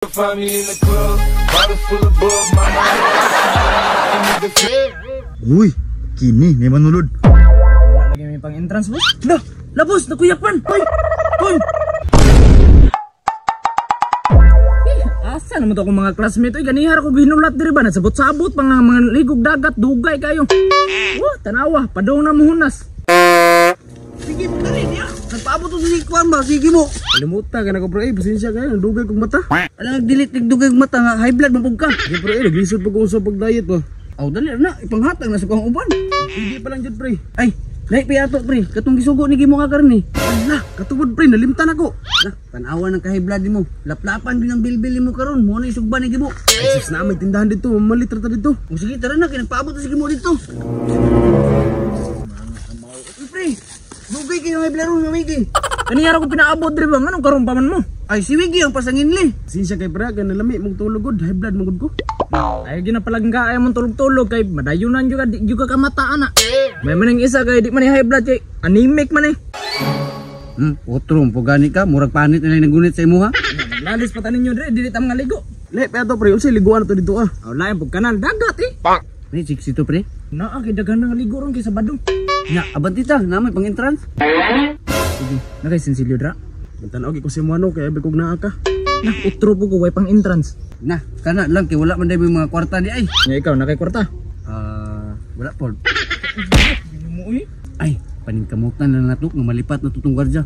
Find me in the club, bottle full of bug, my mind. Uy, kini may manulod. Wala lagi may pang entrance, boss. Labos, nakuyapan. Hoy. Asa naman to akong mga classmate? Oy, ganihar ko ginulat diri ba? Nasabot-sabot pang mga ligog dagat, dugay kayo. Tanawa, padong na muhunas. Sige mo na rin ya. Nagpaabot to sa sikuan ba? Sige mo. Kalimutan ka na ko, bro. Pasensya kayo, dugay kong mata. Alam nagdilit nagdugay ang mata nga. High blood mapog ka. Sige, bro, naglisod pa ko sa pag-diet ba? Aw, dali na. Ipanghatag na sa kong uban. Hindi pa lang dyan, pre. Ay, naik piyato, pre. Katong gisugo ni Gimo nga karni. Ala, katubod, pre. Nalimtan ako. Lah, tanawa ng ka-high blood mo. Laplapan din ang bilbil mo karon. Mo na isugban ni Gimo. Ay, sis na, may tindahan dito. Malitra ta dito. O sige, tara na. Kinagpaabot na si Gimo dito. Pre, dugay kayo high blood ron nga Wiggy. Kaniyara ko pinaabot, diri ba? Anong karon paman mo? Ay, si Wiggy ang pasanginli. Sinsya kay pre, kaya nalami mong tulog, high blood mong ko. Ay, ginapalag ka, ayaw mong tulog-tulog, kay madayunan juga, di juga kamataan na. May maning isa, kay di man high blood, kay anemic man eh. Otro, pugani ka. Murag panit na lang nagunit sa imo ha. Lalis pa tanin nyo, dili tam nga ligo. Le, pero pre, unsay liguan to dito ah. Aw, layan pag kanal, dagat eh. Ni, siksi to pre. Naa, kay daghan nga ligo ron kay sa badong. Ya, abanti ta. Namay pang entrance. Sige, na kay sinsilyo dra. Tanaw ko si Muano, kay abig kog naa ka. Nah, utro po ko, way pang entrance. Nah, kana lang kay wala man day may mga kwarta di ay. Nga ikaw, na kay kwarta. Wala po. Mo eh. Ay, paningkamutan na natuk nga malipat na tutong gwardiya.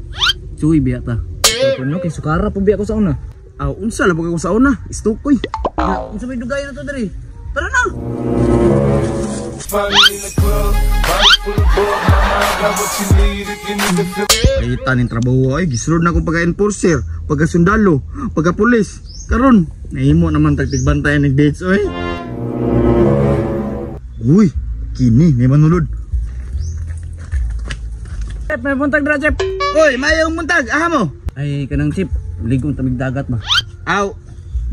Suy biya ta. Ikaw no, kay sukara po biya ko sa una. Aw, unsa la pag ako sa una? Istukoy. Ya, unsa may dugay na to diri? Tara na. Find me in the club, bottle full of bug, my mind. Got what you need if you need to feel. Kita ning trabaho ay gisulod na akong pagka-enforcer, pagka-sundalo, pagka-pulis. Karon, nahimo naman tagtigbantayan ng dates oy. Uy, kini may manulod. Chef, may buntag dra, chef. Oy, mayong muntag, aha mo. Ay, kanang chip. Ligong tamig dagat ba? Aw,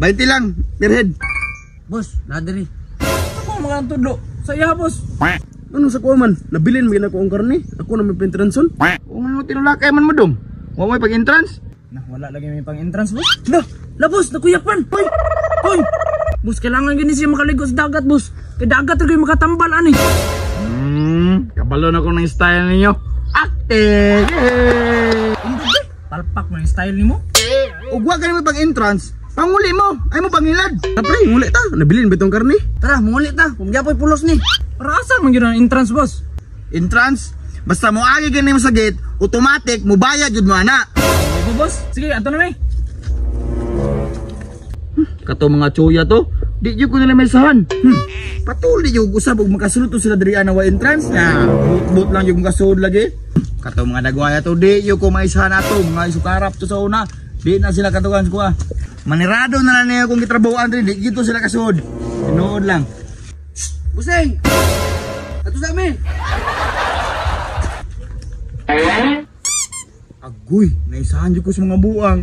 20 lang per head. Boss, na diri. Ako mga tudlo. Sa iya, boss. Ano sa kuha man? Nabilin mo ko ang karne. Ako na may pa-entranson. Kung ano tinulakay man mo dong. Huwag mo pag-entrance. Nah, wala lagi may pang entrance, boss. Labos, nakuyapan. Hoy! Boss, kailangan gini siya makaligo sa dagat, boss. Kay dagat rin kayo makatambal, ani. Kabalo na ko ng style ninyo. Active! Hindi, palpak mo yung style ni mo. Ug wa ka mo pag-entrance. Panguli mo. Ay mo pangilad. Tapre, nguli ta. Nabilin ba itong karne? Tara, mungulit ta. Kumyapoy pulos ni. Para asan man yun ang entrance, boss? Entrance? Basta mo agi ganun mo sa gate, automatic, mo bayad yun mo ana. Opo, boss. Sige, ato na may. Kato mga tsuya to, di yun ko nila may sahan. Patuloy yung usap ug makasulot to sila diri ana wa entrance na. But lang yung kasulod lagi. Kato mga dagwaya to, di yun ko may sahan ato, mga isukarap to sa una. Di na sila katugan ko ah. Manirado na lang niya kung kitrabahoan rin, di dito sila kasud. Tinood lang. Buseng! Ato sa amin! Agoy, naisahan ko sa mga buang.